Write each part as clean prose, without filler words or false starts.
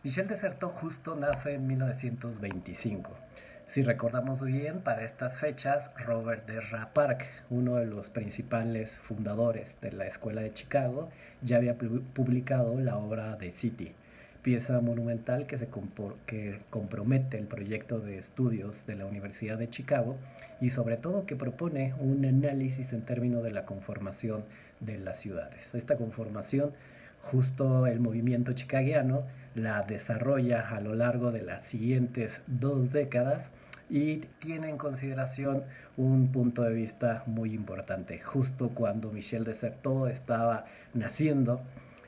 Michel Desserteau justo nace en 1925. Si recordamos bien, para estas fechas, Robert Derra Park, uno de los principales fundadores de la Escuela de Chicago, ya había publicado la obra The City, pieza monumental que compromete el proyecto de estudios de la Universidad de Chicago y sobre todo que propone un análisis en términos de la conformación de las ciudades. Esta conformación, justo el movimiento chicaguiano la desarrolla a lo largo de las siguientes 2 décadas y tiene en consideración un punto de vista muy importante. Justo cuando Michel Desserteau estaba naciendo,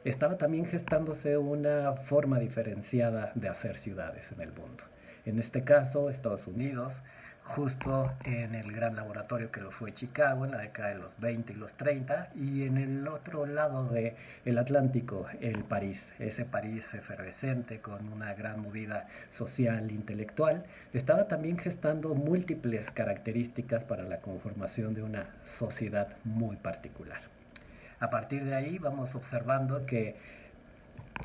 estaba también gestándose una forma diferenciada de hacer ciudades en el mundo. En este caso, Estados Unidos, justo en el gran laboratorio que lo fue Chicago en la década de los 20 y los 30, y en el otro lado del Atlántico, el París, ese París efervescente con una gran movida social, intelectual, estaba también gestando múltiples características para la conformación de una sociedad muy particular. A partir de ahí vamos observando que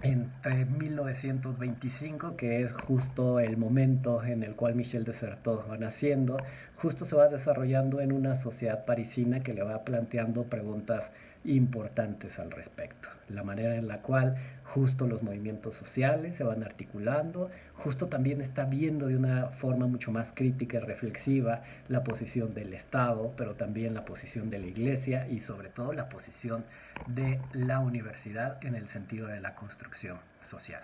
entre 1925, que es justo el momento en el cual Michel Desserteau va naciendo, justo se va desarrollando en una sociedad parisina que le va planteando preguntas importantes al respecto. La manera en la cual justo los movimientos sociales se van articulando, justo también está viendo de una forma mucho más crítica y reflexiva la posición del Estado, pero también la posición de la Iglesia y sobre todo la posición de la universidad en el sentido de la construcción social.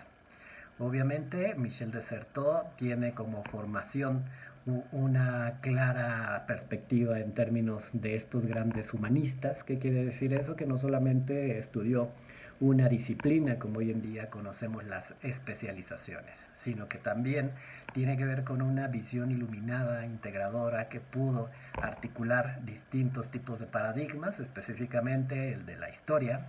Obviamente, Michel Desserteau tiene como formación una clara perspectiva en términos de estos grandes humanistas. ¿Qué quiere decir eso? Que no solamente estudió una disciplina como hoy en día conocemos las especializaciones, sino que también tiene que ver con una visión iluminada, integradora, que pudo articular distintos tipos de paradigmas, específicamente el de la historia,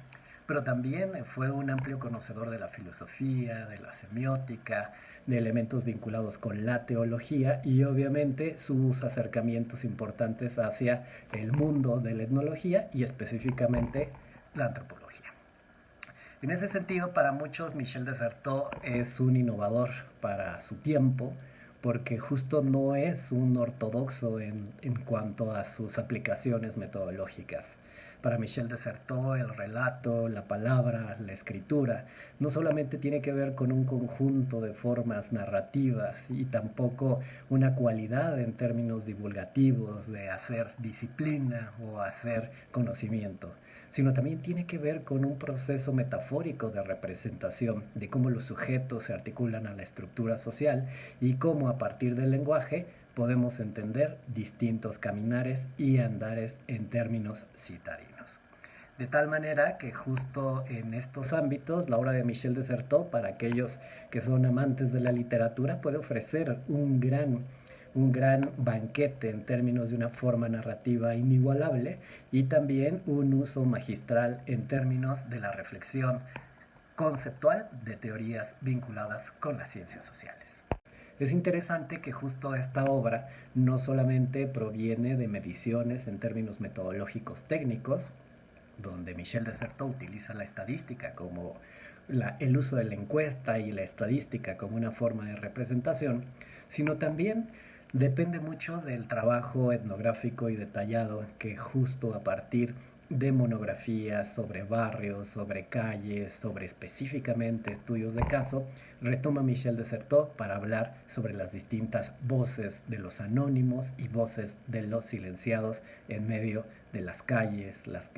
pero también fue un amplio conocedor de la filosofía, de la semiótica, de elementos vinculados con la teología y obviamente sus acercamientos importantes hacia el mundo de la etnología y específicamente la antropología. En ese sentido, para muchos, Michel Desserteau es un innovador para su tiempo, porque justo no es un ortodoxo en cuanto a sus aplicaciones metodológicas. Para Michel Desserteau, el relato, la palabra, la escritura, no solamente tiene que ver con un conjunto de formas narrativas y tampoco una cualidad en términos divulgativos de hacer disciplina o hacer conocimiento, sino también tiene que ver con un proceso metafórico de representación de cómo los sujetos se articulan a la estructura social y cómo a partir del lenguaje podemos entender distintos caminares y andares en términos citadinos. De tal manera que justo en estos ámbitos la obra de Michel Desserteau, para aquellos que son amantes de la literatura, puede ofrecer un gran banquete en términos de una forma narrativa inigualable y también un uso magistral en términos de la reflexión conceptual de teorías vinculadas con las ciencias sociales. Es interesante que justo esta obra no solamente proviene de mediciones en términos metodológicos técnicos, donde Michel Desserteau utiliza la estadística como el uso de la encuesta y la estadística como una forma de representación, sino también depende mucho del trabajo etnográfico y detallado que justo a partir de monografías sobre barrios, sobre calles, sobre específicamente estudios de caso, retoma Michel Desserteau para hablar sobre las distintas voces de los anónimos y voces de los silenciados en medio de las calles, las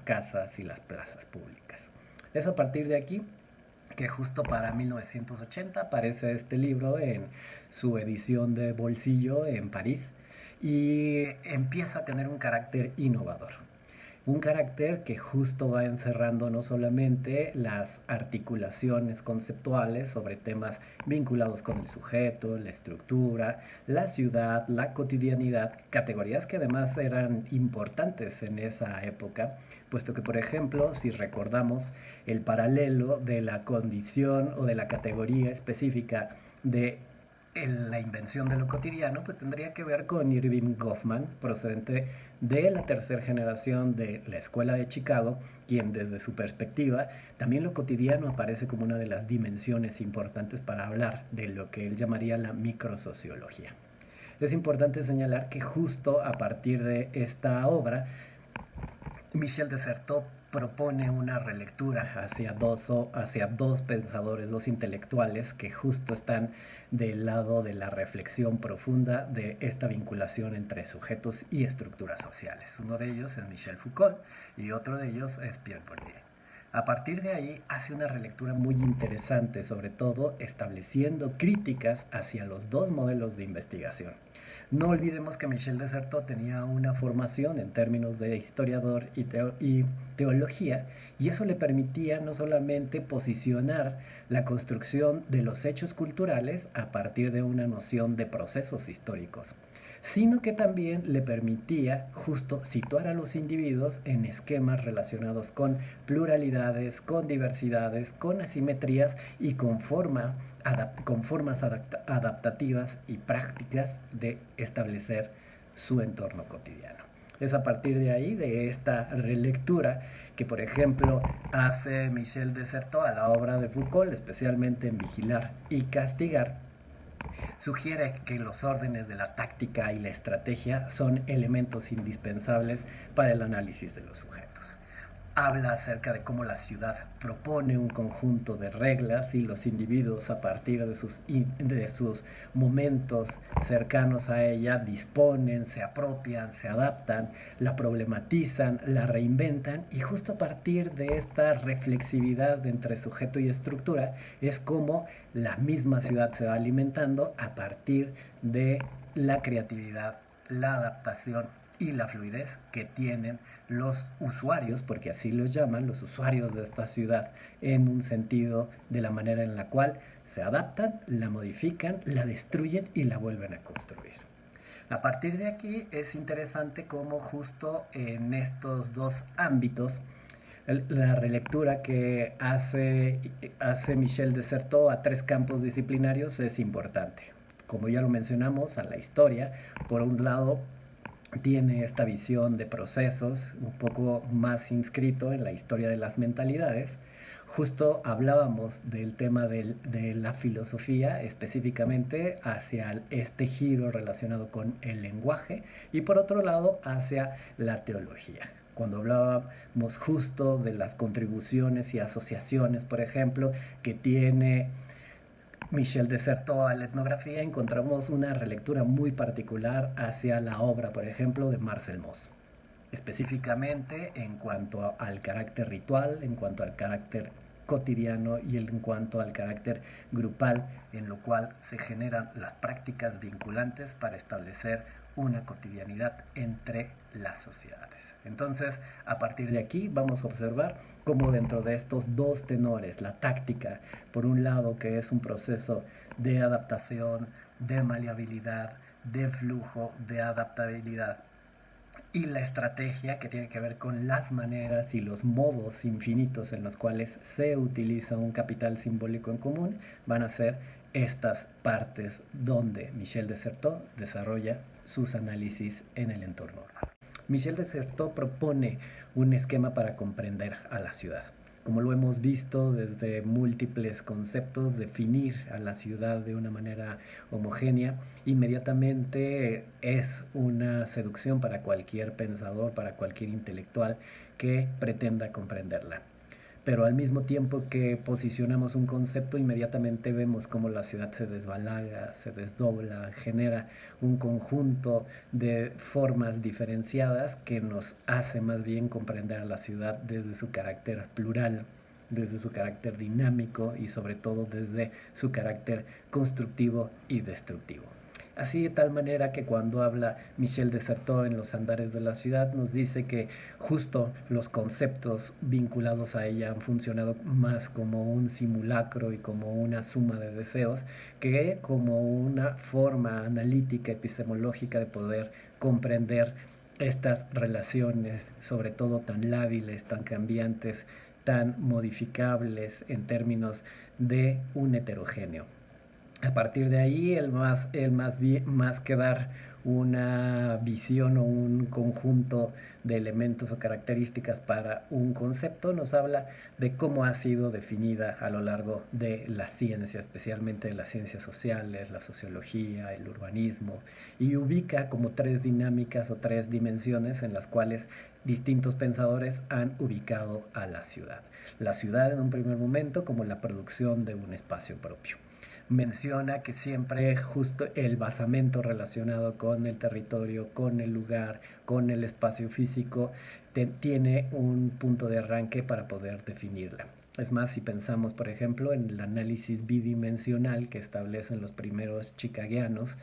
casas y las plazas públicas. Es a partir de aquí que justo para 1980 aparece este libro en su edición de bolsillo en París y empieza a tener un carácter innovador. Un carácter que justo va encerrando no solamente las articulaciones conceptuales sobre temas vinculados con el sujeto, la estructura, la ciudad, la cotidianidad, categorías que además eran importantes en esa época, puesto que, por ejemplo, si recordamos el paralelo de la condición o de la categoría específica de la invención de lo cotidiano, pues tendría que ver con Irving Goffman, procedente de la tercera generación de la Escuela de Chicago, quien desde su perspectiva también lo cotidiano aparece como una de las dimensiones importantes para hablar de lo que él llamaría la microsociología. Es importante señalar que justo a partir de esta obra, Michel Desserteaux propone una relectura hacia dos pensadores, dos intelectuales que justo están del lado de la reflexión profunda de esta vinculación entre sujetos y estructuras sociales. Uno de ellos es Michel Foucault y otro de ellos es Pierre Bourdieu. A partir de ahí hace una relectura muy interesante, sobre todo estableciendo críticas hacia los dos modelos de investigación. No olvidemos que Michel Desserteaux tenía una formación en términos de historiador y teología, y eso le permitía no solamente posicionar la construcción de los hechos culturales a partir de una noción de procesos históricos, sino que también le permitía justo situar a los individuos en esquemas relacionados con pluralidades, con diversidades, con asimetrías y con formas adaptativas y prácticas de establecer su entorno cotidiano. Es a partir de ahí, de esta relectura, que por ejemplo hace Michel Desserteaux a la obra de Foucault, especialmente en Vigilar y Castigar. Sugiere que los órdenes de la táctica y la estrategia son elementos indispensables para el análisis de los sujetos. Habla acerca de cómo la ciudad propone un conjunto de reglas y los individuos a partir de sus momentos cercanos a ella disponen, se apropian, se adaptan, la problematizan, la reinventan, y justo a partir de esta reflexividad entre sujeto y estructura es como la misma ciudad se va alimentando a partir de la creatividad, la adaptación y la fluidez que tienen los usuarios, porque así los llaman, los usuarios de esta ciudad, en un sentido de la manera en la cual se adaptan, la modifican, la destruyen y la vuelven a construir. A partir de aquí es interesante cómo justo en estos dos ámbitos la relectura que hace Michel Desserteaux a tres campos disciplinarios es importante. Como ya lo mencionamos, a la historia, por un lado, tiene esta visión de procesos un poco más inscrito en la historia de las mentalidades. Justo hablábamos del tema de la filosofía, específicamente hacia este giro relacionado con el lenguaje, y por otro lado hacia la teología. Cuando hablábamos justo de las contribuciones y asociaciones, por ejemplo, que tiene Michel Desserteaux a la etnografía, encontramos una relectura muy particular hacia la obra, por ejemplo, de Marcel Mauss, específicamente en cuanto al carácter ritual, en cuanto al carácter cotidiano y en cuanto al carácter grupal, en lo cual se generan las prácticas vinculantes para establecer una cotidianidad entre las sociedades. Entonces, a partir de aquí vamos a observar cómo dentro de estos dos tenores, la táctica, por un lado, que es un proceso de adaptación, de maleabilidad, de flujo, de adaptabilidad, y la estrategia, que tiene que ver con las maneras y los modos infinitos en los cuales se utiliza un capital simbólico en común, van a ser estas partes donde Michel Desserteaux desarrolla sus análisis en el entorno urbano. Michel Desserteaux propone un esquema para comprender a la ciudad. Como lo hemos visto desde múltiples conceptos, definir a la ciudad de una manera homogénea inmediatamente es una seducción para cualquier pensador, para cualquier intelectual que pretenda comprenderla. Pero al mismo tiempo que posicionamos un concepto, inmediatamente vemos cómo la ciudad se desbalaga, se desdobla, genera un conjunto de formas diferenciadas que nos hace más bien comprender a la ciudad desde su carácter plural, desde su carácter dinámico y sobre todo desde su carácter constructivo y destructivo. Así de tal manera que cuando habla Michel Desserteaux en Los Andares de la Ciudad nos dice que justo los conceptos vinculados a ella han funcionado más como un simulacro y como una suma de deseos que como una forma analítica, epistemológica de poder comprender estas relaciones, sobre todo tan lábiles, tan cambiantes, tan modificables en términos de un heterogéneo. A partir de ahí, más que dar una visión o un conjunto de elementos o características para un concepto, nos habla de cómo ha sido definida a lo largo de la ciencia, especialmente de las ciencias sociales, la sociología, el urbanismo, y ubica como tres dinámicas o tres dimensiones en las cuales distintos pensadores han ubicado a la ciudad. La ciudad en un primer momento como la producción de un espacio propio. Menciona que siempre justo el basamento relacionado con el territorio, con el lugar, con el espacio físico, tiene un punto de arranque para poder definirla. Es más, si pensamos, por ejemplo, en el análisis bidimensional que establecen los primeros chicagueanos,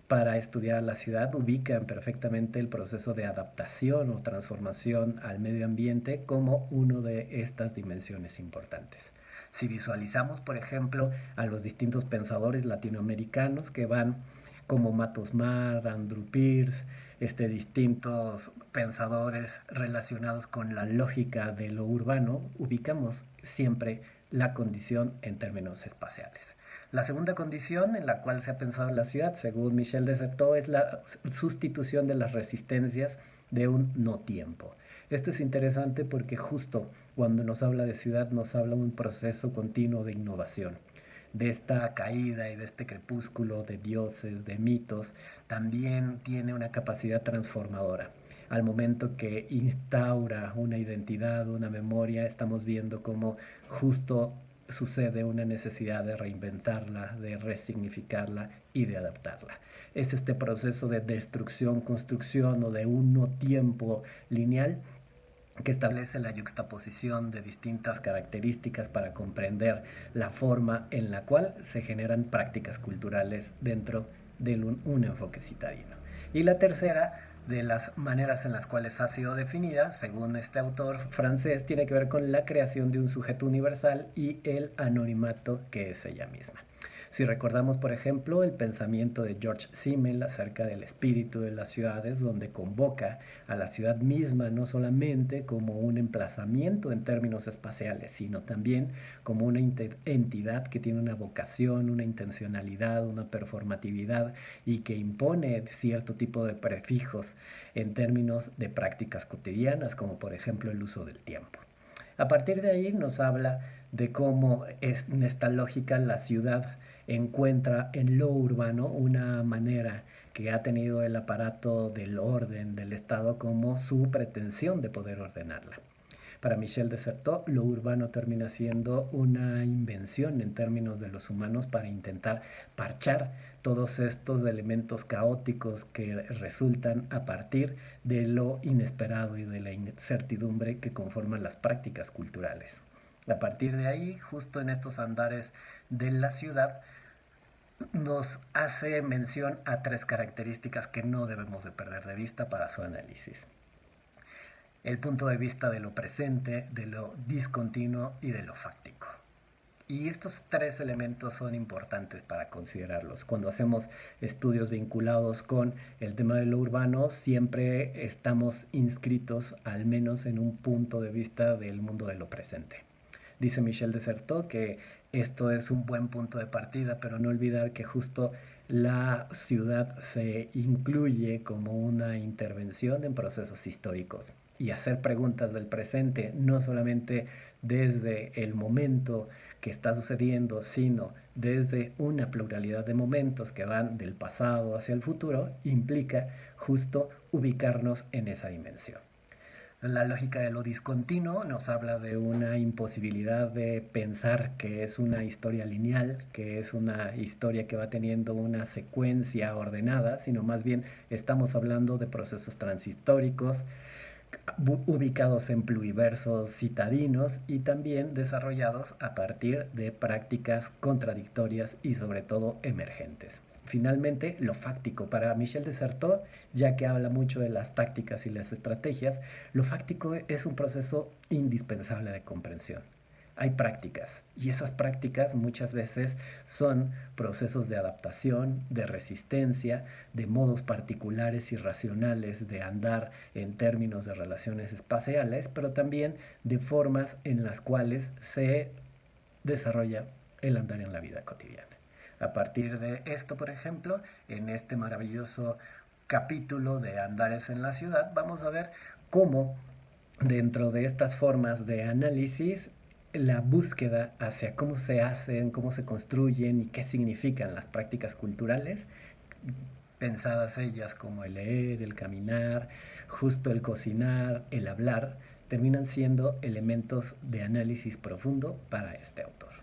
para estudiar la ciudad ubican perfectamente el proceso de adaptación o transformación al medio ambiente como uno de estas dimensiones importantes. Si visualizamos, por ejemplo, a los distintos pensadores latinoamericanos que van como Matos Mar, Andrew Pearce, distintos pensadores relacionados con la lógica de lo urbano, ubicamos siempre la condición en términos espaciales. La segunda condición en la cual se ha pensado la ciudad, según Michel de Certeau, es la sustitución de las resistencias de un no tiempo. Esto es interesante porque justo cuando nos habla de ciudad nos habla de un proceso continuo de innovación. De esta caída y de este crepúsculo de dioses, de mitos, también tiene una capacidad transformadora. Al momento que instaura una identidad, una memoria, estamos viendo cómo justo sucede una necesidad de reinventarla, de resignificarla y de adaptarla. Es este proceso de destrucción, construcción o de un no tiempo lineal que establece la yuxtaposición de distintas características para comprender la forma en la cual se generan prácticas culturales dentro de un enfoque citadino. Y la tercera de las maneras en las cuales ha sido definida, según este autor francés, tiene que ver con la creación de un sujeto universal y el anonimato que es ella misma. Si recordamos, por ejemplo, el pensamiento de George Simmel acerca del espíritu de las ciudades, donde convoca a la ciudad misma no solamente como un emplazamiento en términos espaciales, sino también como una entidad que tiene una vocación, una intencionalidad, una performatividad y que impone cierto tipo de prefijos en términos de prácticas cotidianas, como por ejemplo el uso del tiempo. A partir de ahí nos habla de cómo en esta lógica la ciudad encuentra en lo urbano una manera que ha tenido el aparato del orden del Estado como su pretensión de poder ordenarla. Para Michel de Certeau, lo urbano termina siendo una invención en términos de los humanos para intentar parchar todos estos elementos caóticos que resultan a partir de lo inesperado y de la incertidumbre que conforman las prácticas culturales. A partir de ahí, justo en estos andares de la ciudad, nos hace mención a tres características que no debemos de perder de vista para su análisis. El punto de vista de lo presente, de lo discontinuo y de lo fáctico. Y estos tres elementos son importantes para considerarlos. Cuando hacemos estudios vinculados con el tema de lo urbano, siempre estamos inscritos al menos en un punto de vista del mundo de lo presente. Dice Michel de Certeau que esto es un buen punto de partida, pero no olvidar que justo la ciudad se incluye como una intervención en procesos históricos y hacer preguntas del presente, no solamente desde el momento que está sucediendo, sino desde una pluralidad de momentos que van del pasado hacia el futuro, implica justo ubicarnos en esa dimensión. La lógica de lo discontinuo nos habla de una imposibilidad de pensar que es una historia lineal, que es una historia que va teniendo una secuencia ordenada, sino más bien estamos hablando de procesos transhistóricos ubicados en pluriversos citadinos y también desarrollados a partir de prácticas contradictorias y sobre todo emergentes. Finalmente, lo fáctico. Para Michel de Certeau, ya que habla mucho de las tácticas y las estrategias, lo fáctico es un proceso indispensable de comprensión. Hay prácticas y esas prácticas muchas veces son procesos de adaptación, de resistencia, de modos particulares y racionales de andar en términos de relaciones espaciales, pero también de formas en las cuales se desarrolla el andar en la vida cotidiana. A partir de esto, por ejemplo, en este maravilloso capítulo de Andares en la ciudad, vamos a ver cómo dentro de estas formas de análisis, la búsqueda hacia cómo se hacen, cómo se construyen y qué significan las prácticas culturales, pensadas ellas como el leer, el caminar, justo el cocinar, el hablar, terminan siendo elementos de análisis profundo para este autor.